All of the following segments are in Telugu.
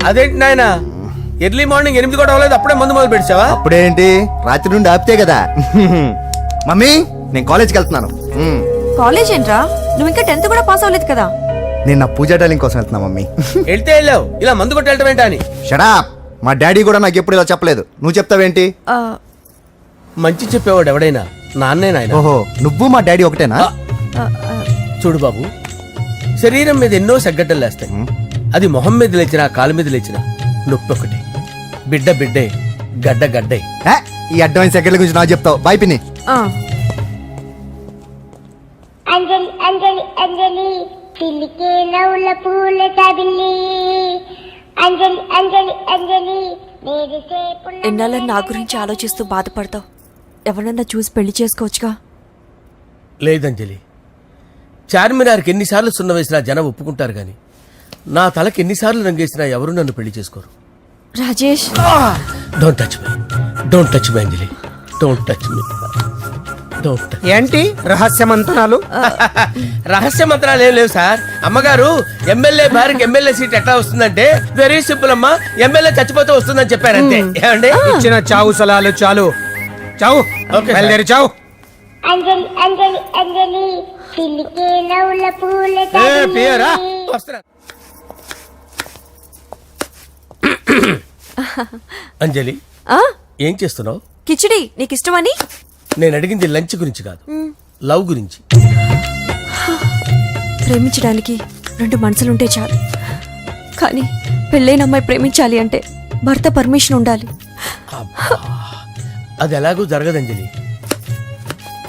అదేంటి నాయన ఎర్లీ మార్నింగ్ 8 కూడా అవ్వలేదు అప్పుడే మందు మొదలు పెడిచావా? అప్పుడేంటి రాత్రి నుండి ఆపితే కదా. మమ్మీ నేను కాలేజ్కి వెళ్తున్నాను. కాలేజ్ ఏంట్రా? నువ్వు ఇంకా 10th కూడా పాస్ అవ్వలేదు కదా. నేను నా పూజా టాలింగ్ కోసం వెళ్తున్నా మమ్మీ. వెళ్తే వెళ్ళావు, ఇలా మందు కొట్టి వెళ్ళటం ఏంటా అని. షడా, మా డాడీ కూడా నాకు ఎప్పుడు ఇలా చెప్పలేదు. నువ్వు చెప్తావేంటి? మంచి చెప్పేవాడు ఎవడైనా నాన్నే నాయన. ఓహో, నువ్వు మా డాడీ ఒకటేనా? చూడు బాబు, శరీరం మీద ఎన్నో సగ్గడ్డలు లేస్తాయి. అది మొహం మీద లేచినా కాలు మీద లేచినా నొప్పి ఒకటి. బిడ్డ బిడ్డే, గడ్డ గడ్డే. ఈ అడ్వాన్స్ సెకండ్ల గురించి నాకు చెప్తావు. బాయ్ పిన్ని. అంజలి అంజలి అంజలి పిల్లికే నవ్వుల పూల తబిల్లి అంజలి అంజలి అంజలి ఎన్నాళ్ళ నా గురించి ఆలోచిస్తూ బాధపడతావు. ఎవరన్నా చూసి పెళ్లి చేసుకోవచ్చుగా. లేదంజలి, చార్మినార్కి ఎన్నిసార్లు సున్న వేసినా జనం ఒప్పుకుంటారు గాని నా తలకి ఎన్నిసార్లు రంగేసినా ఎవరు నన్ను పెళ్లి చేసుకోరు. Rajesh, don't touch me, don't touch me Anjali, don't touch me. ఏంటి రహస్య మంత్రాలు? రహస్య మంత్రాలు ఏం లేవు సార్. అమ్మగారు ఎమ్మెల్యే భార్యకి ఎమ్మెల్యే సీట్ ఎట్లా వస్తుందంటే వెరీ సింపుల్ అమ్మా, ఎమ్మెల్యే చచ్చిపోతే వస్తుందని చెప్పారంతే. ఏమండి? ఇచ్చిన చావు సలాలు చాలు. చావు, బయలుదేరి చావు. అంజలి అంజలి అంజలి పిల్లికే నవ్వుల పూల తబిల్లి. అంజలి, ఏం చేస్తున్నావు? కిచిడి నీకు ఇష్టమని. నేను అడిగింది లంచ్ గురించి కాదు, లవ్ గురించి. ప్రేమించడానికి 2 మనసులుంటే చాలు, కానీ పెళ్ళైన అమ్మాయి ప్రేమించాలి అంటే భర్త పర్మిషన్ ఉండాలి. అది ఎలాగూ జరగదు అంజలి.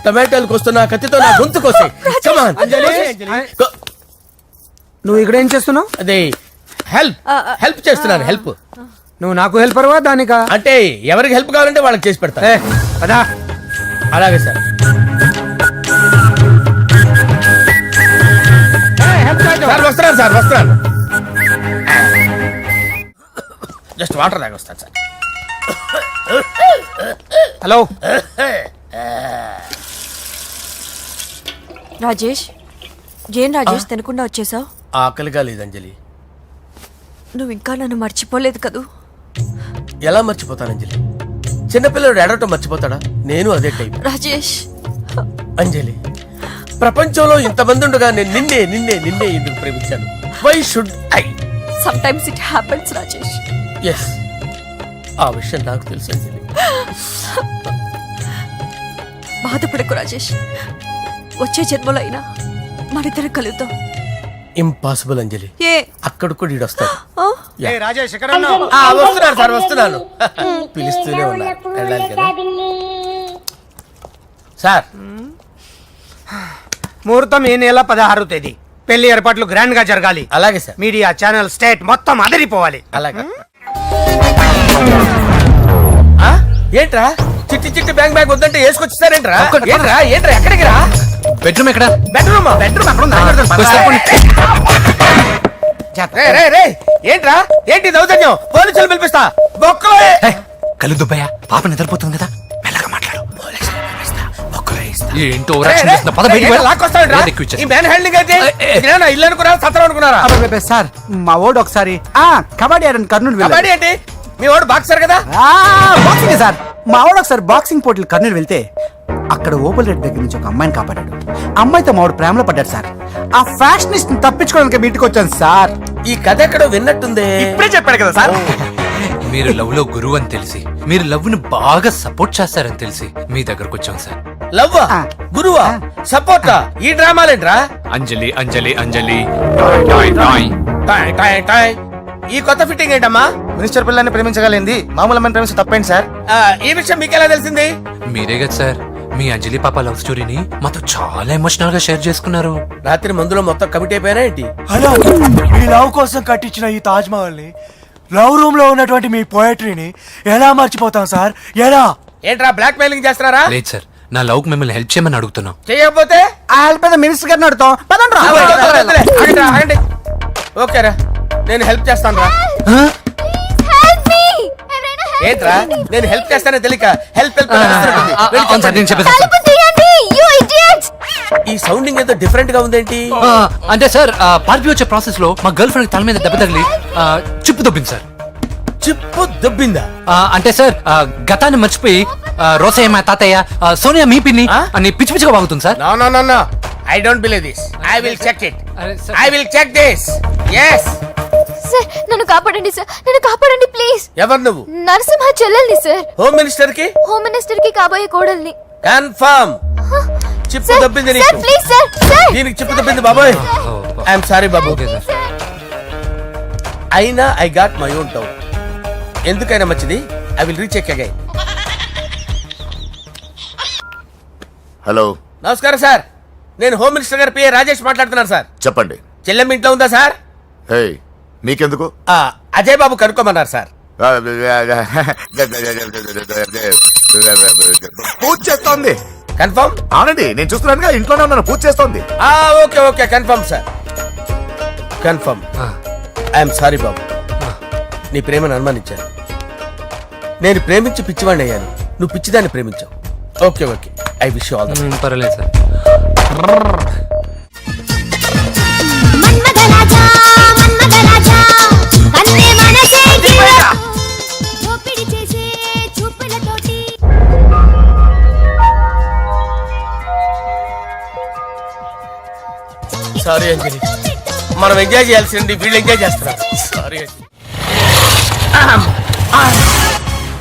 టమాటాలు కోస్తున్నా కత్తితో నా గొంతు కోసే. నువ్వు ఇక్కడ ఏం చేస్తున్నావు? అదే హెల్ప్ చేస్తున్నాను. హెల్ప్. నువ్వు నాకు హెల్పర్వా దానికా? అంటే ఎవరికి హెల్ప్ కావాలంటే వాళ్ళకి చేసి పెడతా. అదా అలాగే సార్. వస్తున్నాను సార్, వస్తున్నాను. జస్ట్ వాటర్ తాగి వస్తాను సార్. హలో రాజేష్, ఏం రాజేష్ తినకుండా వచ్చేసావు? ఆకలిగా లేదు అంజలి. నువ్వు ఇంకా నన్ను మర్చిపోలేదు కదూ? ఎలా మర్చిపోతాను అంజలి? చిన్నపిల్లడు ఏడవటం మర్చిపోతాడా? నేను అదే టైప్. రాజేష్, అంజలి, ప్రపంచంలో ఇంతమంది ఉండగా నేను నిన్నే నిన్నే నిన్నే ఎందుకు ప్రేమించాను? Why should I? Sometimes it happens Rajesh. Yes, ఆ విషయం నాకు తెలుసు అంజలి. బాధపడకు రాజేష్, వచ్చే జన్మలో అయినా మనిద్దరం కలుద్దాం. ఇంపాసిబుల్ అంజలి. ఏ అక్కడ కూడా ఈడు వస్తాడు. రాజేష్, వస్తున్నాను సార్, వస్తున్నాను. పిలుస్తూనే ఉన్నా, వెళ్ళాలి కదా సార్. ముహూర్తం ఈ నెల 16వ తేదీ. పెళ్లి ఏర్పాట్లు గ్రాండ్ గా జరగాలి. అలాగే సార్. మీడియా ఛానల్ స్టేట్ మొత్తం అదిరిపోవాలి. అలాగే. ఏంట్రా చిట్టి చిట్టి బ్యాంక్ బ్యాగ్ వద్దంటే వేసుకొచ్చేసారేంట్రా? ఏంట్రా ఏంట్రా ఎక్కడికి రా? బెడ్రూమ్ ఎక్కడ? బెడ్రూమ్ అక్కడ ఏంట్రా? ఏంటి దౌర్జన్యం? పోలీసులు పిలిపిస్తా. కళ్ళు దుబ్బయ్య, పాప నిద్రపోతుంది కదా, మెల్లగా మాట్లాడు. ఇల్లు అనుకున్నారా, సత్రం అనుకున్నారా? సార్ మా ఓడు ఒకసారి కబడ్డీ ఆడని కర్నూలు కబడ్డీ ఏంటి? మీ వాడు బాక్సర్ కదా? Boxing sir. మా వాడు ఒకసారి బాక్సింగ్ పోటీలు కర్నూలు వెళ్తే అక్కడ ఓపెల్ రెడ్డి దగ్గర నుంచి ఒక అమ్మాయిని కాపాడాడు. అమ్మాయితో మావాడు ప్రేమలో పడ్డాడు సార్. ఆ ఫ్యాషనిస్ట్ తప్పించుకోవడానికి మీటికి వచ్చాను సార్. ఈ కథ ఎక్కడో విన్నట్టుంది. ఇప్పుడే చెప్పాడు కదా సార్. మీరు లవ్ లో గురువు అని తెలిసి, మీరు లవ్ ను బాగా సపోర్ట్ చేస్తారని తెలిసి మీ దగ్గరకు వచ్చాం సార్. లవ్వా, గురువా, సపోర్టా? ఈ డ్రామాలేంట్రా? అంజలి అంజలి అంజలి. ఈ కొత్త ఫిట్టింగ్ ఏంటమ్మా? మినిస్టర్ పిల్లని ప్రేమించగలిగింది మామూలు అమ్మని ప్రేమించి తప్పేంటి సార్? ఈ విషయం మీకు ఎలా తెలిసింది? మీరే కదా సార్ మీ అంజలి పాప లవ్ స్టోరీని మాతో చాలా ఎమోషనల్ గా షేర్ చేసుకున్నారు. రాత్రి మందులో మొత్తం కమిటీ అయిపోయినా ఏంటి? హలో, మీ లవ్ కోసం కట్టించిన ఈ తాజ్ మహల్ ని, లవ్ రూమ్ లో ఉన్నటువంటి మీ పోయట్రీని ఎలా మర్చిపోతాం సార్? ఎలా? ఏంట్రా బ్లాక్ మెయిలింగ్ చేస్తున్నారా? లేదు సార్, నా లవ్ కు మిమ్మల్ని హెల్ప్ చేయమని అడుగుతున్నాం. చేయకపోతే ఆ హెల్ప్ అయితే మినిస్టర్ గారిని అడుగుతాం. ఓకేరా, నేను హెల్ప్ చేస్తాను రా. ఏంట్రా నేను హెల్ప్ చేస్తానే తెలియక హెల్ప్ నేను చెప్పేసి ఈ సౌండింగ్ ఏదో డిఫరెంట్ గా ఉందేంటి? అంటే సార్ పార్టీ వచ్చే ప్రాసెస్ లో మా గర్ల్ ఫ్రెండ్ తల మీద దెబ్బ తగిలి చిప్పు దొబ్బింది సార్. చిప్పు దొబ్బిందా? అంటే సార్ గతాన్ని మర్చిపోయి రోసయ్య మా తాతయ్య సోనియా మీ పిన్ని ఆ? అని పిచ్చి పిచ్చిగా వాగుతుంది sir. No no no no, I don't believe this. I will check it. అరే, sir. I will check this. yes. Sir నన్ను కాపాడండి సార్, నన్ను కాపాడండి ప్లీజ్. ఎవరు నువ్వు? నరసింహ చెల్లెల్ని సార్, హోమ్ మినిస్టర్ కి హోమ్ మినిస్టర్ కి కాబోయే కోడల్ని. కన్ఫర్మ్ చిప్పు సార్, దొబ్బింది సార్ నీకు. ప్లీజ్ సార్, సార్ దీనికి చిప్పు దొబ్బింది బాబోయ్. ఐఎమ్ సారీ బాబు. Okay sir. అయినా I got my own doubt. ఎందుకైనా మంచిది, I will recheck again. Hello, నమస్కారం సార్, నేను హోమ్ మినిస్టర్ గారి పిఏ రాజేష్ మాట్లాడుతున్నాను సార్. చెప్పండి. చెల్లెమ్మ ఇంట్లో ఉందా సార్? హే, మీకెందుకు? అజయ్ బాబు కనుక్కోమన్నారు సార్. పూజ చేస్తోంది. కన్ఫర్మ్? అవునండి, నేను చూస్తున్నానుగా, ఇంట్లోనే ఉన్నాను, పూజ చేస్తోంది. Okay okay, confirm sir, confirm. I'm sorry బాబు, నీ ప్రేమను అనుమానించాను. నేను ప్రేమించి పిచ్చివాడిని అయ్యాను, నువ్వు పిచ్చిదాన్ని ప్రేమించావు. Okay okay, I wish all the పర్వాలేదు సార్. మన్మథరాజా మన్మథరాజా కన్నే మనసే దోపిడి చేసే చూపులతోటి సారీ అంజలి, మనం ఎంజాయ్ చేయాల్సింది వీళ్ళు ఎంజాయ్ చేస్తున్నారు. సారీ అంజలి.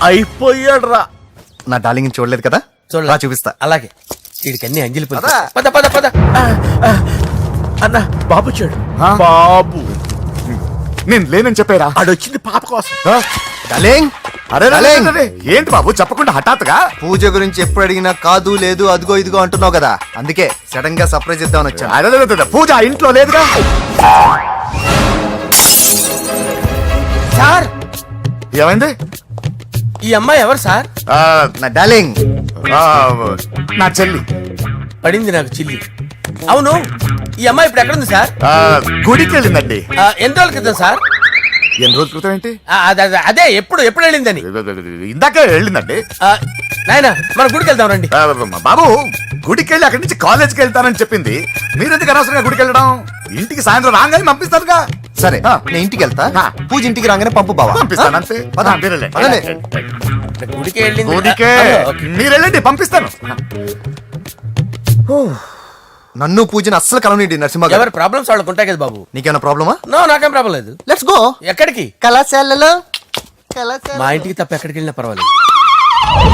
అయిపోయాడు రా. నా డార్లింగ్ చూడలేదు కదా, చూడలే. రా చూపిస్తా. అలాగే, వీడికన్నీ అంజలి పులుసు. పద. పద పద పద. అన్న బాబు చూడు. ఆ? బాబు నేను లేనని చెప్పారా? ఆడొచ్చింది పాప కోసం. డార్లింగ్, అరే డార్లింగ్. ఏంటి బాబు చెప్పకుండా హఠాత్తుగా? పూజ గురించి ఎప్పుడు అడిగినా కాదు లేదు అదిగో ఇదిగో అంటున్నావు కదా, అందుకే సడన్ గా సర్ప్రైజ్ ఇద్దామని వచ్చాను. అరే, పూజ ఇంట్లో లేదుగా. సార్, ఏమైంది? ఈ అమ్మాయి ఎవరు సార్? ఆ, నా డార్లింగ్, ఆ, నా చెల్లి. పడింది నాకు చిల్లి. అవును, ఈ అమ్మాయి ఇప్పుడు ఎక్కడుంది సార్? ఆ, గుడికి వెళ్ళిందండి. ఎన్ని రోజుల క్రితం సార్? ఎన్ని రోజుల క్రితం ఏంటి? అదే ఎప్పుడు ఎప్పుడు వెళ్ళిందని. ఇందాకే వెళ్ళిందండి. నాయన, మన గుడికి వెళ్దాం రండి. ఆ, బాబు, గుడికి వెళ్ళి అక్కడి నుంచి కాలేజ్కి వెళ్తానని చెప్పింది. మీరెందుకు అనవసరంగా గుడికి వెళ్ళడం? ఇంటికి సాయంత్రం రాగానే పంపిస్తానుగా. సరే ఆ. నేను ఇంటికి వెళ్తా, ఆ. పూజ ఇంటికి రాగానే పంపు బావా. పంపిస్తాను అంతే. పద. ఆ, మీరెళ్ళండి. పదండి. గుడికి వెళ్ళింది. గుడికే ఓకే. మీరెళ్ళండి, పంపిస్తాను. నన్ను పూజని అస్సలు కలవనీయండి నరసింహ గారు. ఎవరి ప్రాబ్లమ్స్ వాళ్ళకు ఉంటాయి కదా బాబు. నీకేమైనా ప్రాబ్లమా? నో, నాకేం ప్రాబ్లం లేదు. Let's go. ఎక్కడికి? కళాశాలలో మా ఇంటికి తప్ప ఎక్కడికి వెళ్ళినా పర్వాలేదు.